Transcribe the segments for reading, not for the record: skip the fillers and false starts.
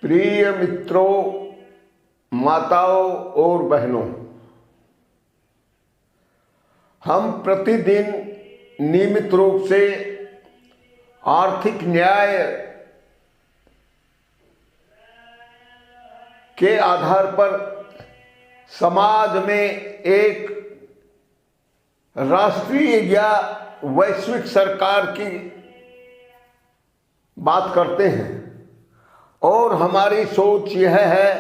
प्रिय मित्रों, माताओं और बहनों, हम प्रतिदिन नियमित रूप से आर्थिक न्याय के आधार पर समाज में एक राष्ट्रीय या वैश्विक सरकार की बात करते हैं और हमारी सोच यह है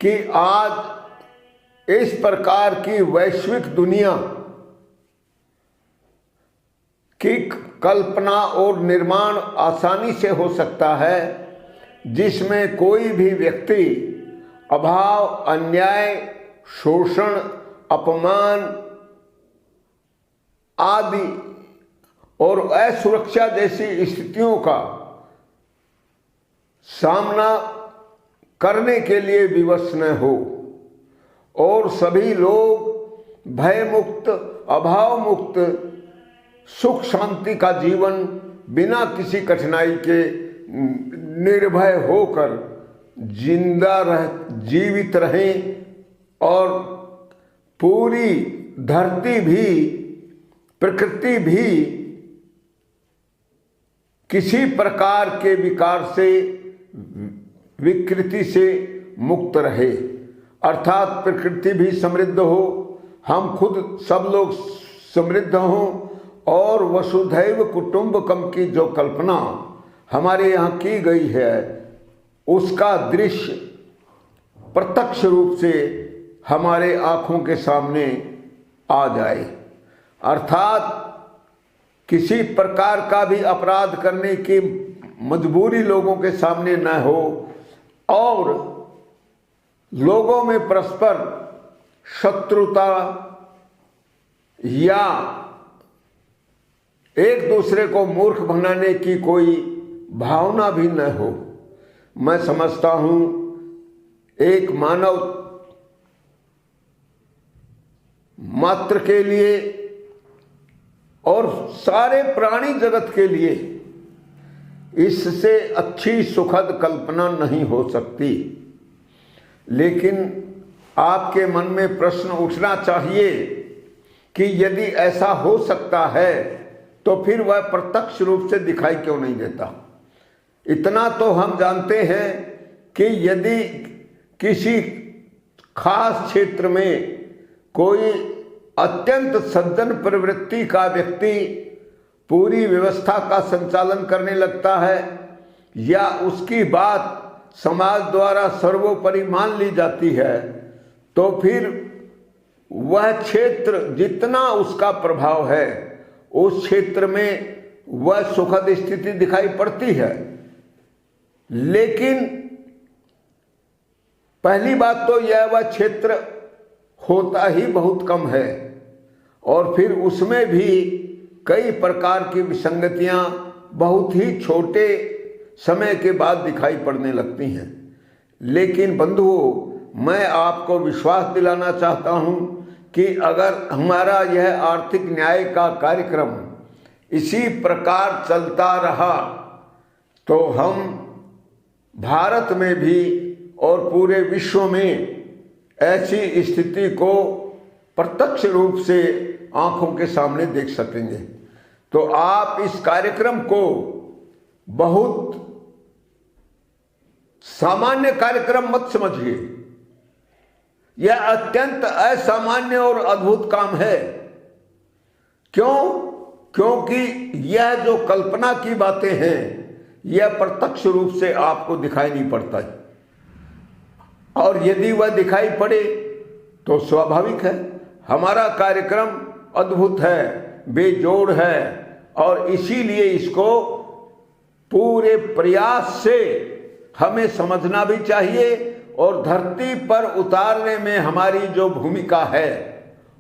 कि आज इस प्रकार की वैश्विक दुनिया की कल्पना और निर्माण आसानी से हो सकता है, जिसमें कोई भी व्यक्ति अभाव, अन्याय, शोषण, अपमान आदि और असुरक्षा जैसी स्थितियों का सामना करने के लिए विवश न हो और सभी लोग भय मुक्त, अभाव मुक्त, सुख शांति का जीवन बिना किसी कठिनाई के निर्भय होकर जीवित रहें और पूरी धरती भी, प्रकृति भी किसी प्रकार के विकार से, विकृति से मुक्त रहे, अर्थात प्रकृति भी समृद्ध हो, हम खुद सब लोग समृद्ध हों और वसुधैव कुटुंबकम की जो कल्पना हमारे यहाँ की गई है उसका दृश्य प्रत्यक्ष रूप से हमारे आँखों के सामने आ जाए, अर्थात किसी प्रकार का भी अपराध करने की मजबूरी लोगों के सामने न हो और लोगों में परस्पर शत्रुता या एक दूसरे को मूर्ख बनाने की कोई भावना भी न हो। मैं समझता हूँ एक मानव मात्र के लिए और सारे प्राणी जगत के लिए इससे अच्छी सुखद कल्पना नहीं हो सकती। लेकिन आपके मन में प्रश्न उठना चाहिए कि यदि ऐसा हो सकता है तो फिर वह प्रत्यक्ष रूप से दिखाई क्यों नहीं देता। इतना तो हम जानते हैं कि यदि किसी खास क्षेत्र में कोई अत्यंत सज्जन प्रवृत्ति का व्यक्ति पूरी व्यवस्था का संचालन करने लगता है या उसकी बात समाज द्वारा सर्वोपरि मान ली जाती है, तो फिर वह क्षेत्र जितना उसका प्रभाव है उस क्षेत्र में वह सुखद स्थिति दिखाई पड़ती है। लेकिन पहली बात तो यह वह क्षेत्र होता ही बहुत कम है और फिर उसमें भी कई प्रकार की विसंगतियां बहुत ही छोटे समय के बाद दिखाई पड़ने लगती हैं। लेकिन बंधुओं, मैं आपको विश्वास दिलाना चाहता हूं कि अगर हमारा यह आर्थिक न्याय का कार्यक्रम इसी प्रकार चलता रहा तो हम भारत में भी और पूरे विश्व में ऐसी स्थिति को प्रत्यक्ष रूप से आंखों के सामने देख सकेंगे। तो आप इस कार्यक्रम को बहुत सामान्य कार्यक्रम मत समझिए, यह अत्यंत असामान्य और अद्भुत काम है। क्यों? क्योंकि यह जो कल्पना की बातें हैं यह प्रत्यक्ष रूप से आपको दिखाई नहीं पड़ता है और यदि वह दिखाई पड़े तो स्वाभाविक है, हमारा कार्यक्रम अद्भुत है, बेजोड़ है और इसीलिए इसको पूरे प्रयास से हमें समझना भी चाहिए और धरती पर उतारने में हमारी जो भूमिका है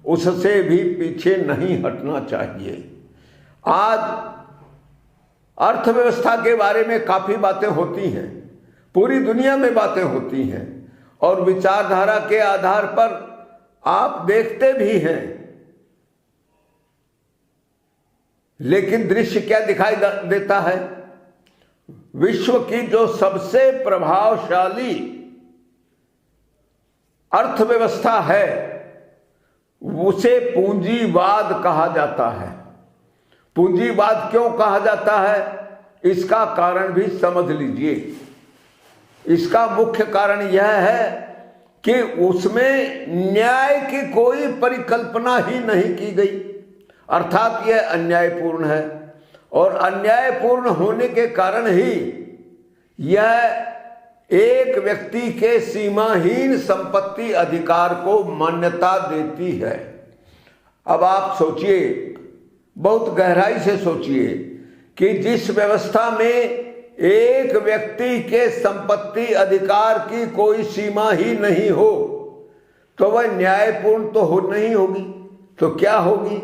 उससे भी पीछे नहीं हटना चाहिए। आज अर्थव्यवस्था के बारे में काफी बातें होती हैं, पूरी दुनिया में बातें होती हैं और विचारधारा के आधार पर आप देखते भी हैं, लेकिन दृश्य क्या दिखाई देता है? विश्व की जो सबसे प्रभावशाली अर्थव्यवस्था है उसे पूंजीवाद कहा जाता है। पूंजीवाद क्यों कहा जाता है, इसका कारण भी समझ लीजिए। इसका मुख्य कारण यह है कि उसमें न्याय की कोई परिकल्पना ही नहीं की गई, अर्थात यह अन्यायपूर्ण है और अन्यायपूर्ण होने के कारण ही यह एक व्यक्ति के सीमाहीन संपत्ति अधिकार को मान्यता देती है। अब आप सोचिए, बहुत गहराई से सोचिए कि जिस व्यवस्था में एक व्यक्ति के संपत्ति अधिकार की कोई सीमा ही नहीं हो तो वह न्यायपूर्ण तो हो नहीं होगी, तो क्या होगी?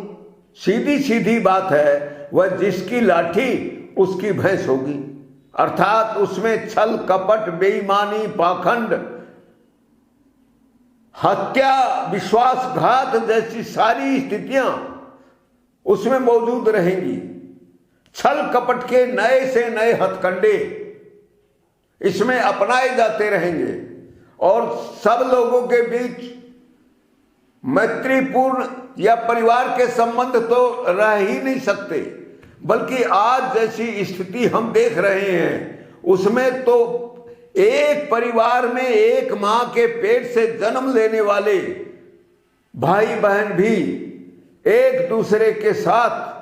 सीधी सीधी बात है, वह जिसकी लाठी उसकी भैंस होगी, अर्थात उसमें छल कपट बेईमानी पाखंड हत्या विश्वासघात जैसी सारी स्थितियां उसमें मौजूद रहेंगी। छल कपट के नए से नए हथकंडे इसमें अपनाए जाते रहेंगे और सब लोगों के बीच मैत्रीपूर्ण या परिवार के संबंध तो रह ही नहीं सकते, बल्कि आज जैसी स्थिति हम देख रहे हैं उसमें तो एक परिवार में एक मां के पेट से जन्म लेने वाले भाई बहन भी एक दूसरे के साथ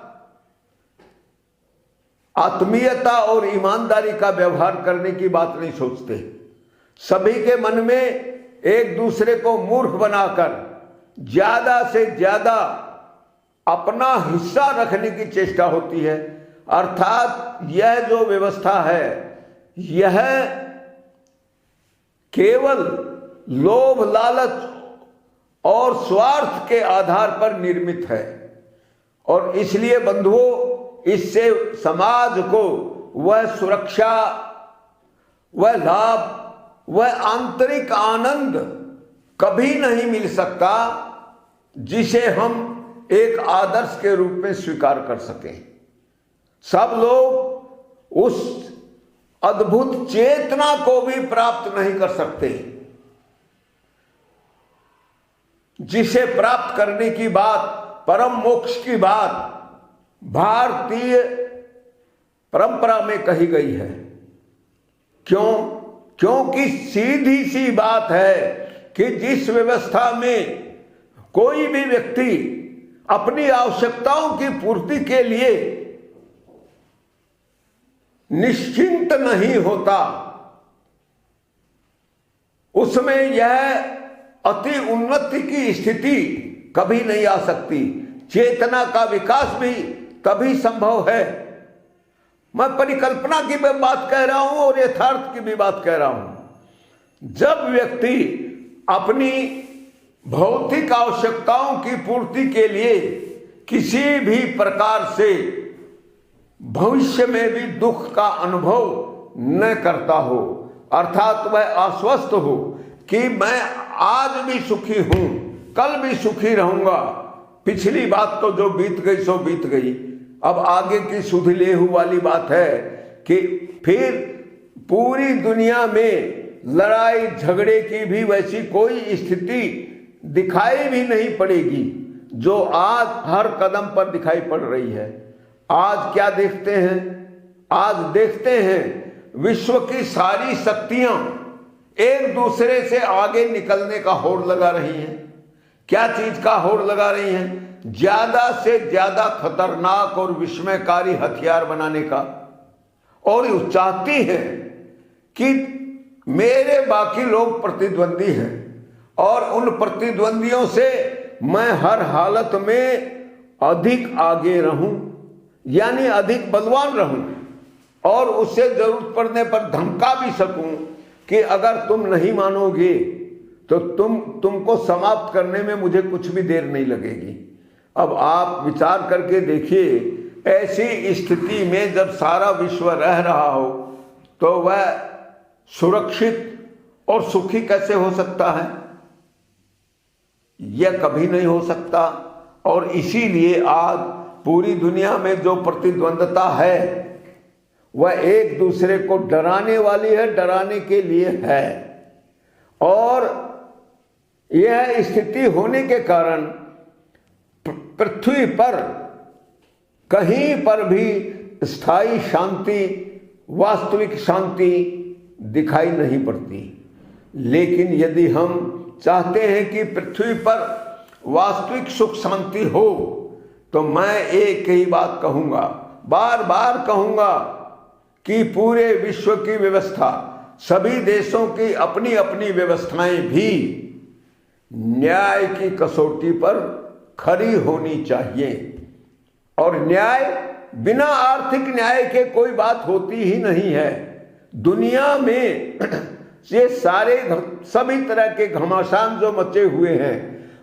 आत्मीयता और ईमानदारी का व्यवहार करने की बात नहीं सोचते। सभी के मन में एक दूसरे को मूर्ख बनाकर ज्यादा से ज्यादा अपना हिस्सा रखने की चेष्टा होती है। अर्थात यह जो व्यवस्था है यह केवल लोभ लालच और स्वार्थ के आधार पर निर्मित है और इसलिए बंधुओं, इससे समाज को वह सुरक्षा, वह लाभ, वह आंतरिक आनंद कभी नहीं मिल सकता जिसे हम एक आदर्श के रूप में स्वीकार कर सकें। सब लोग उस अद्भुत चेतना को भी प्राप्त नहीं कर सकते जिसे प्राप्त करने की बात, परम मोक्ष की बात भारतीय परंपरा में कही गई है। क्योंकि सीधी सी बात है कि जिस व्यवस्था में कोई भी व्यक्ति अपनी आवश्यकताओं की पूर्ति के लिए निश्चिंत नहीं होता उसमें यह अति उन्नति की स्थिति कभी नहीं आ सकती। चेतना का विकास भी तभी संभव है। मैं परिकल्पना की भी बात कह रहा हूं और यथार्थ की भी बात कह रहा हूं। जब व्यक्ति अपनी भौतिक आवश्यकताओं की पूर्ति के लिए किसी भी प्रकार से भविष्य में भी दुख का अनुभव न करता हो, अर्थात वह आश्वस्त हो कि मैं आज भी सुखी हूं, कल भी सुखी रहूंगा, पिछली बात तो जो बीत गई सो बीत गई, अब आगे की सुध लेहू वाली बात है कि फिर पूरी दुनिया में लड़ाई झगड़े की भी वैसी कोई स्थिति दिखाई भी नहीं पड़ेगी जो आज हर कदम पर दिखाई पड़ रही है। आज क्या देखते हैं? आज देखते हैं विश्व की सारी शक्तियां एक दूसरे से आगे निकलने का होड़ लगा रही हैं। क्या चीज का होड़ लगा रही हैं? ज्यादा से ज्यादा खतरनाक और विस्मयकारी हथियार बनाने का। और वो चाहती है कि मेरे बाकी लोग प्रतिद्वंदी हैं और उन प्रतिद्वंदियों से मैं हर हालत में अधिक आगे रहूं, यानी अधिक बलवान रहूं और उससे जरूरत पड़ने पर धमका भी सकूं कि अगर तुम नहीं मानोगे तो तुमको समाप्त करने में मुझे कुछ भी देर नहीं लगेगी। अब आप विचार करके देखिए, ऐसी स्थिति में जब सारा विश्व रह रहा हो तो वह सुरक्षित और सुखी कैसे हो सकता है? यह कभी नहीं हो सकता। और इसीलिए आज पूरी दुनिया में जो प्रतिद्वंदता है वह एक दूसरे को डराने वाली है, डराने के लिए है। और यह स्थिति होने के कारण पृथ्वी पर कहीं पर भी स्थायी शांति, वास्तविक शांति दिखाई नहीं पड़ती। लेकिन यदि हम चाहते हैं कि पृथ्वी पर वास्तविक सुख शांति हो, तो मैं एक ही बात कहूंगा, बार बार कहूंगा कि पूरे विश्व की व्यवस्था, सभी देशों की अपनी अपनी व्यवस्थाएं भी न्याय की कसौटी पर खरी होनी चाहिए। और न्याय, बिना आर्थिक न्याय के कोई बात होती ही नहीं है। दुनिया में ये सारे सभी तरह के घमासान जो मचे हुए हैं,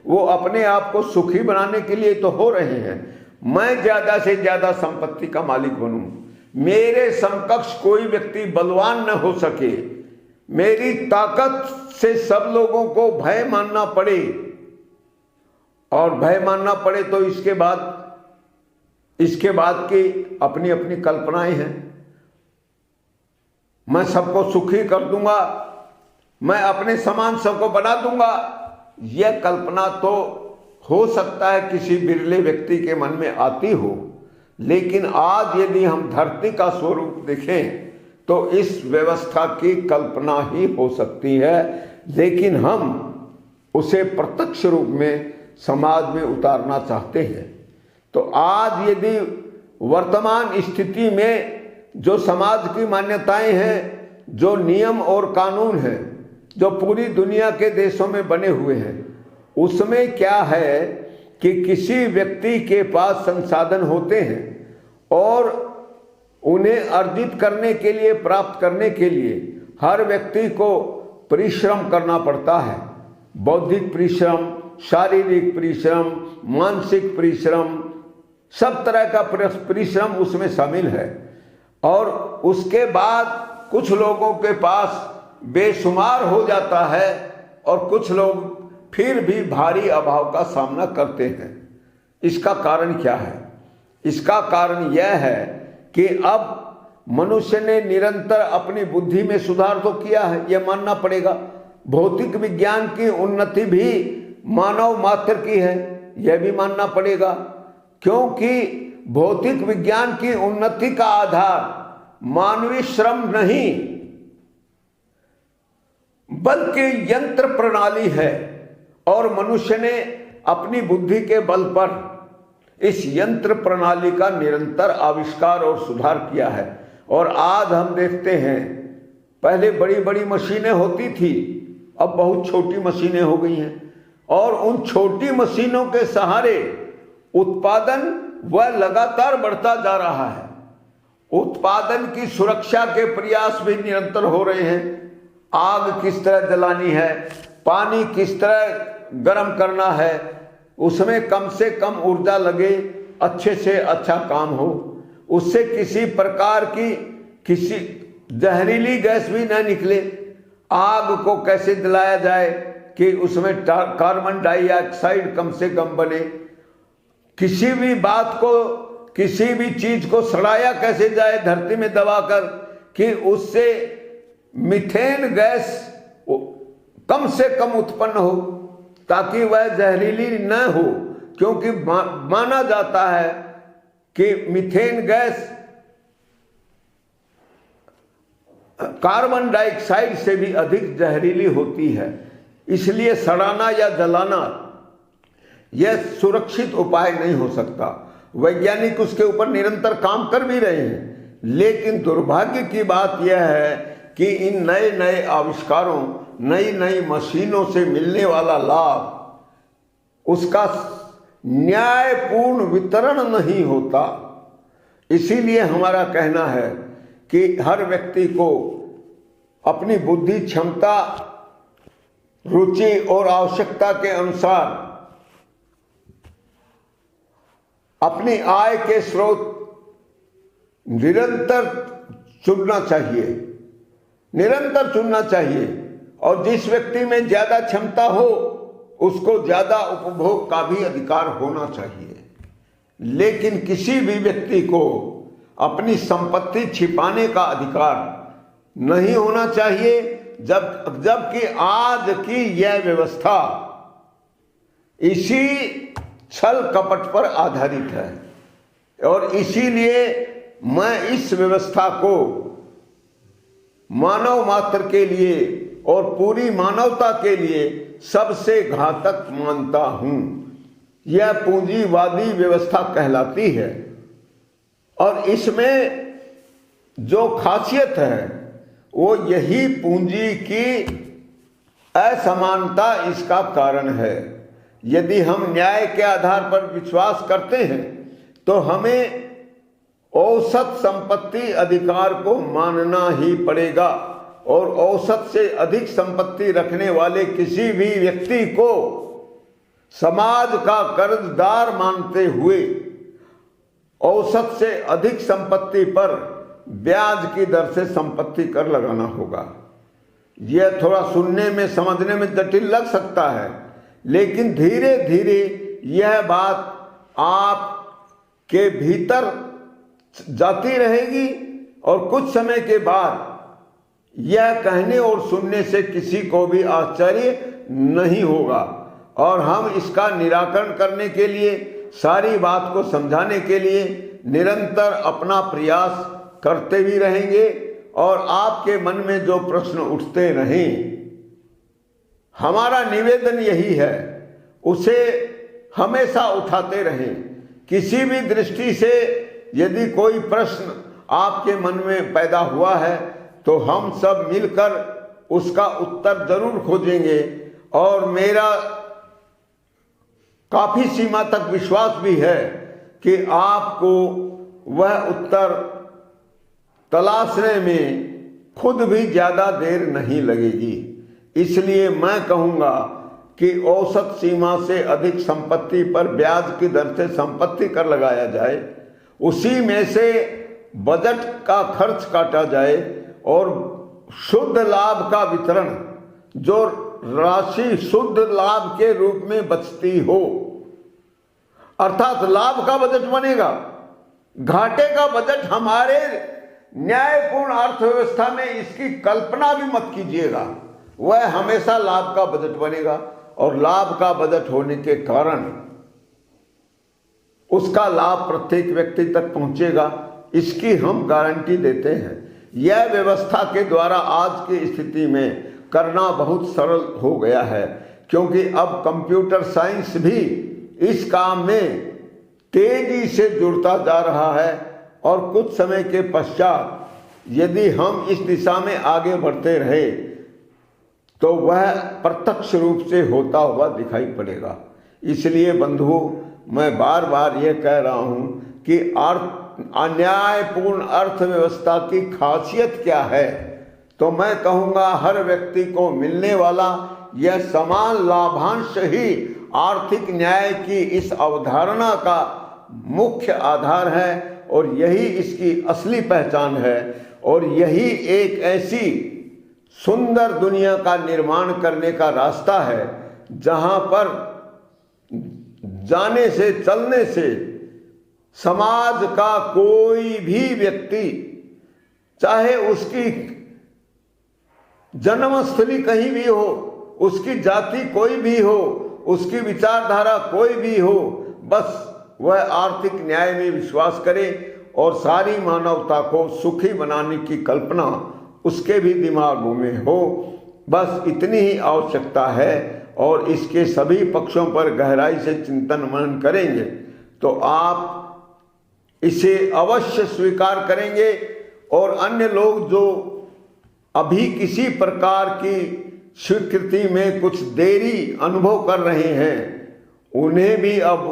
वो अपने आप को सुखी बनाने के लिए तो हो रहे हैं। मैं ज्यादा से ज्यादा संपत्ति का मालिक बनूं, मेरे समकक्ष कोई व्यक्ति बलवान न हो सके, मेरी ताकत से सब लोगों को भय मानना पड़े, और भय मानना पड़े तो इसके बाद की अपनी अपनी कल्पनाएं हैं। मैं सबको सुखी कर दूंगा, मैं अपने समान सबको बना दूंगा, यह कल्पना तो हो सकता है किसी बिरले व्यक्ति के मन में आती हो। लेकिन आज यदि हम धरती का स्वरूप देखें तो इस व्यवस्था की कल्पना ही हो सकती है, लेकिन हम उसे प्रत्यक्ष रूप में समाज में उतारना चाहते हैं। तो आज यदि वर्तमान स्थिति में जो समाज की मान्यताएं हैं, जो नियम और कानून हैं, जो पूरी दुनिया के देशों में बने हुए हैं, उसमें क्या है कि किसी व्यक्ति के पास संसाधन होते हैं और उन्हें अर्जित करने के लिए, प्राप्त करने के लिए हर व्यक्ति को परिश्रम करना पड़ता है। बौद्धिक परिश्रम, शारीरिक परिश्रम, मानसिक परिश्रम, सब तरह का परिश्रम उसमें शामिल है। और उसके बाद कुछ लोगों के पास बेशुमार हो जाता है और कुछ लोग फिर भी भारी अभाव का सामना करते हैं। इसका कारण क्या है? इसका कारण यह है कि अब मनुष्य ने निरंतर अपनी बुद्धि में सुधार तो किया है, यह मानना पड़ेगा। भौतिक विज्ञान की उन्नति भी मानव मात्र की है, यह भी मानना पड़ेगा। क्योंकि भौतिक विज्ञान की उन्नति का आधार मानवीय श्रम नहीं बल्कि यंत्र प्रणाली है, और मनुष्य ने अपनी बुद्धि के बल पर इस यंत्र प्रणाली का निरंतर आविष्कार और सुधार किया है। और आज हम देखते हैं, पहले बड़ी बड़ी मशीनें होती थी, अब बहुत छोटी मशीनें हो गई हैं, और उन छोटी मशीनों के सहारे उत्पादन वह लगातार बढ़ता जा रहा है। उत्पादन की सुरक्षा के प्रयास भी निरंतर हो रहे हैं। आग किस तरह जलानी है, पानी किस तरह गर्म करना है, उसमें कम से कम ऊर्जा लगे, अच्छे से अच्छा काम हो, उससे किसी प्रकार की किसी जहरीली गैस भी न निकले। आग को कैसे जलाया जाए कि उसमें कार्बन डाइऑक्साइड कम से कम बने। किसी भी बात को, किसी भी चीज को सड़ाया कैसे जाए धरती में दबाकर कि उससे मीथेन गैस कम से कम उत्पन्न हो, ताकि वह जहरीली न हो। क्योंकि माना जाता है कि मीथेन गैस कार्बन डाइऑक्साइड से भी अधिक जहरीली होती है। इसलिए सड़ाना या जलाना यह सुरक्षित उपाय नहीं हो सकता। वैज्ञानिक उसके ऊपर निरंतर काम कर भी रहे हैं, लेकिन दुर्भाग्य की बात यह है कि इन नए नए आविष्कारों, नई नई मशीनों से मिलने वाला लाभ, उसका न्यायपूर्ण वितरण नहीं होता। इसीलिए हमारा कहना है कि हर व्यक्ति को अपनी बुद्धि, क्षमता, रुचि और आवश्यकता के अनुसार अपनी आय के स्रोत निरंतर चुनना चाहिए, निरंतर चुनना चाहिए। और जिस व्यक्ति में ज्यादा क्षमता हो उसको ज्यादा उपभोग का भी अधिकार होना चाहिए। लेकिन किसी भी व्यक्ति को अपनी संपत्ति छिपाने का अधिकार नहीं होना चाहिए, जबकि आज की यह व्यवस्था इसी छल कपट पर आधारित है। और इसीलिए मैं इस व्यवस्था को मानव मात्र के लिए और पूरी मानवता के लिए सबसे घातक मानता हूं। यह पूंजीवादी व्यवस्था कहलाती है और इसमें जो खासियत है वो यही पूंजी की असमानता इसका कारण है। यदि हम न्याय के आधार पर विश्वास करते हैं तो हमें औसत संपत्ति अधिकार को मानना ही पड़ेगा और औसत से अधिक संपत्ति रखने वाले किसी भी व्यक्ति को समाज का कर्जदार मानते हुए औसत से अधिक संपत्ति पर ब्याज की दर से संपत्ति कर लगाना होगा। यह थोड़ा सुनने में समझने में जटिल लग सकता है, लेकिन धीरे धीरे यह बात आपके भीतर जाती रहेगी और कुछ समय के बाद यह कहने और सुनने से किसी को भी आश्चर्य नहीं होगा और हम इसका निराकरण करने के लिए, सारी बात को समझाने के लिए निरंतर अपना प्रयास करते भी रहेंगे और आपके मन में जो प्रश्न उठते रहें, हमारा निवेदन यही है, उसे हमेशा उठाते रहें। किसी भी दृष्टि से यदि कोई प्रश्न आपके मन में पैदा हुआ है तो हम सब मिलकर उसका उत्तर जरूर खोजेंगे और मेरा काफी सीमा तक विश्वास भी है कि आपको वह उत्तर तलाशने में खुद भी ज्यादा देर नहीं लगेगी। इसलिए मैं कहूँगा कि औसत सीमा से अधिक संपत्ति पर ब्याज की दर से संपत्ति कर लगाया जाए, उसी में से बजट का खर्च काटा जाए और शुद्ध लाभ का वितरण, जो राशि शुद्ध लाभ के रूप में बचती हो, अर्थात लाभ का बजट बनेगा। घाटे का बजट हमारे न्यायपूर्ण अर्थव्यवस्था में इसकी कल्पना भी मत कीजिएगा। वह हमेशा लाभ का बजट बनेगा और लाभ का बजट होने के कारण उसका लाभ प्रत्येक व्यक्ति तक पहुंचेगा, इसकी हम गारंटी देते हैं। यह व्यवस्था के द्वारा आज की स्थिति में करना बहुत सरल हो गया है, क्योंकि अब कंप्यूटर साइंस भी इस काम में तेजी से जुड़ता जा रहा है और कुछ समय के पश्चात यदि हम इस दिशा में आगे बढ़ते रहे तो वह प्रत्यक्ष रूप से होता हुआ दिखाई पड़ेगा। इसलिए बंधुओं, मैं बार बार यह कह रहा हूं कि अन्यायपूर्ण अर्थव्यवस्था की खासियत क्या है, तो मैं कहूँगा हर व्यक्ति को मिलने वाला यह समान लाभांश ही आर्थिक न्याय की इस अवधारणा का मुख्य आधार है और यही इसकी असली पहचान है और यही एक ऐसी सुंदर दुनिया का निर्माण करने का रास्ता है जहां पर जाने से, चलने से समाज का कोई भी व्यक्ति, चाहे उसकी जन्मस्थली कहीं भी हो, उसकी जाति कोई भी हो, उसकी विचारधारा कोई भी हो, बस वह आर्थिक न्याय में विश्वास करे और सारी मानवता को सुखी बनाने की कल्पना उसके भी दिमागों में हो। बस इतनी ही आवश्यकता है और इसके सभी पक्षों पर गहराई से चिंतन मनन करेंगे तो आप इसे अवश्य स्वीकार करेंगे और अन्य लोग जो अभी किसी प्रकार की स्वीकृति में कुछ देरी अनुभव कर रहे हैं, उन्हें भी अब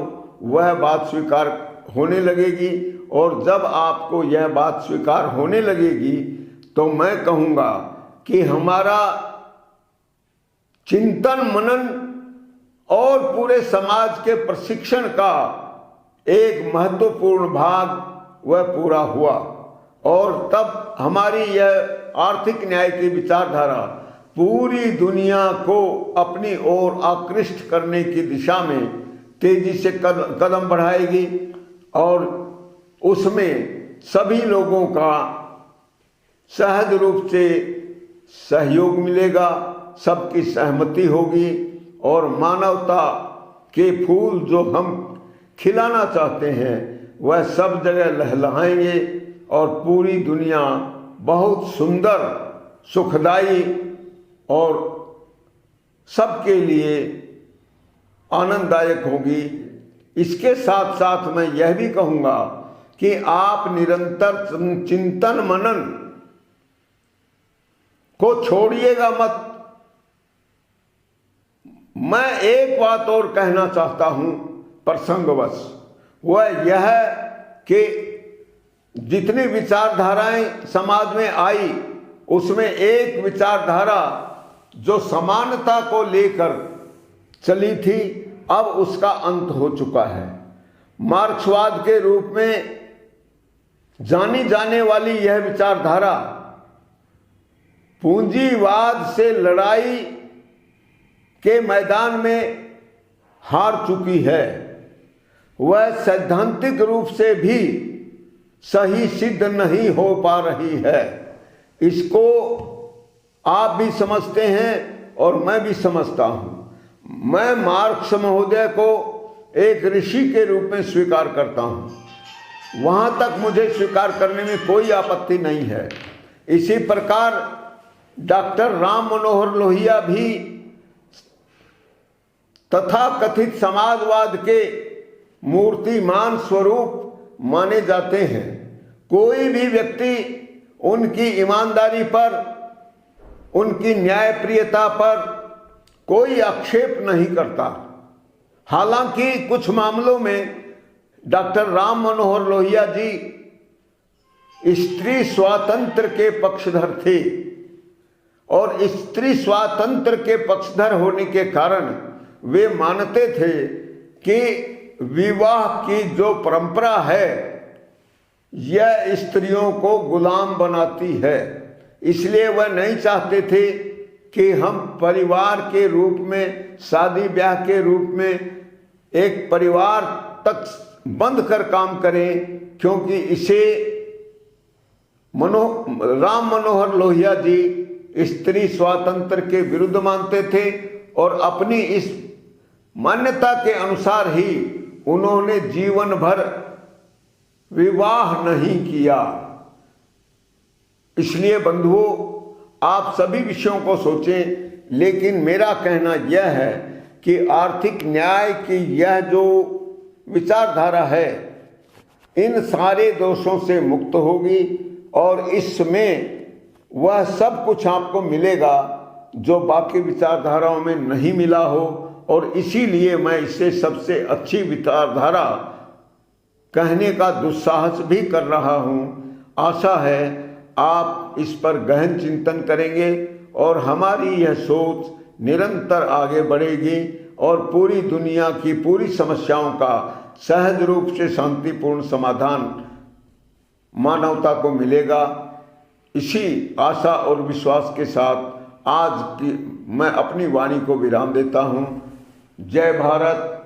वह बात स्वीकार होने लगेगी और जब आपको यह बात स्वीकार होने लगेगी तो मैं कहूँगा कि हमारा चिंतन मनन और पूरे समाज के प्रशिक्षण का एक महत्वपूर्ण भाग वह पूरा हुआ और तब हमारी यह आर्थिक न्याय की विचारधारा पूरी दुनिया को अपनी ओर आकृष्ट करने की दिशा में तेजी से कदम बढ़ाएगी और उसमें सभी लोगों का सहज रूप से सहयोग मिलेगा, सबकी सहमति होगी और मानवता के फूल जो हम खिलाना चाहते हैं वह सब जगह लहलहाएंगे और पूरी दुनिया बहुत सुंदर, सुखदाई और सबके लिए आनंददायक होगी। इसके साथ साथ मैं यह भी कहूँगा कि आप निरंतर चिंतन मनन को छोड़िएगा मत। मैं एक बात और कहना चाहता हूँ प्रसंगवश, वह यह कि जितनी विचारधाराएं समाज में आई उसमें एक विचारधारा जो समानता को लेकर चली थी अब उसका अंत हो चुका है। मार्क्सवाद के रूप में जानी जाने वाली यह विचारधारा पूंजीवाद से लड़ाई के मैदान में हार चुकी है। वह सैद्धांतिक रूप से भी सही सिद्ध नहीं हो पा रही है। इसको आप भी समझते हैं और मैं भी समझता हूं। मैं मार्क्स महोदय को एक ऋषि के रूप में स्वीकार करता हूं, वहां तक मुझे स्वीकार करने में कोई आपत्ति नहीं है। इसी प्रकार डॉक्टर राम मनोहर लोहिया भी तथाकथित समाजवाद के मूर्तिमान स्वरूप माने जाते हैं। कोई भी व्यक्ति उनकी ईमानदारी पर, उनकी न्यायप्रियता पर कोई आक्षेप नहीं करता। हालांकि कुछ मामलों में डॉक्टर राम मनोहर लोहिया जी स्त्री स्वातंत्र के पक्षधर थे और स्त्री स्वातंत्र के पक्षधर होने के कारण वे मानते थे कि विवाह की जो परंपरा है यह स्त्रियों को गुलाम बनाती है। इसलिए वह नहीं चाहते थे कि हम परिवार के रूप में, शादी ब्याह के रूप में एक परिवार तक बंद कर काम करें, क्योंकि इसे राम मनोहर लोहिया जी स्त्री स्वातंत्र के विरुद्ध मानते थे और अपनी इस मान्यता के अनुसार ही उन्होंने जीवन भर विवाह नहीं किया। इसलिए बंधुओं, आप सभी विषयों को सोचें, लेकिन मेरा कहना यह है कि आर्थिक न्याय की यह जो विचारधारा है इन सारे दोषों से मुक्त होगी और इसमें वह सब कुछ आपको मिलेगा जो बाकी विचारधाराओं में नहीं मिला हो। और इसीलिए मैं इसे सबसे अच्छी विचारधारा कहने का दुस्साहस भी कर रहा हूँ। आशा है आप इस पर गहन चिंतन करेंगे और हमारी यह सोच निरंतर आगे बढ़ेगी और पूरी दुनिया की पूरी समस्याओं का सहज रूप से शांतिपूर्ण समाधान मानवता को मिलेगा। इसी आशा और विश्वास के साथ आज की मैं अपनी वाणी को विराम देता हूँ। जय भारत,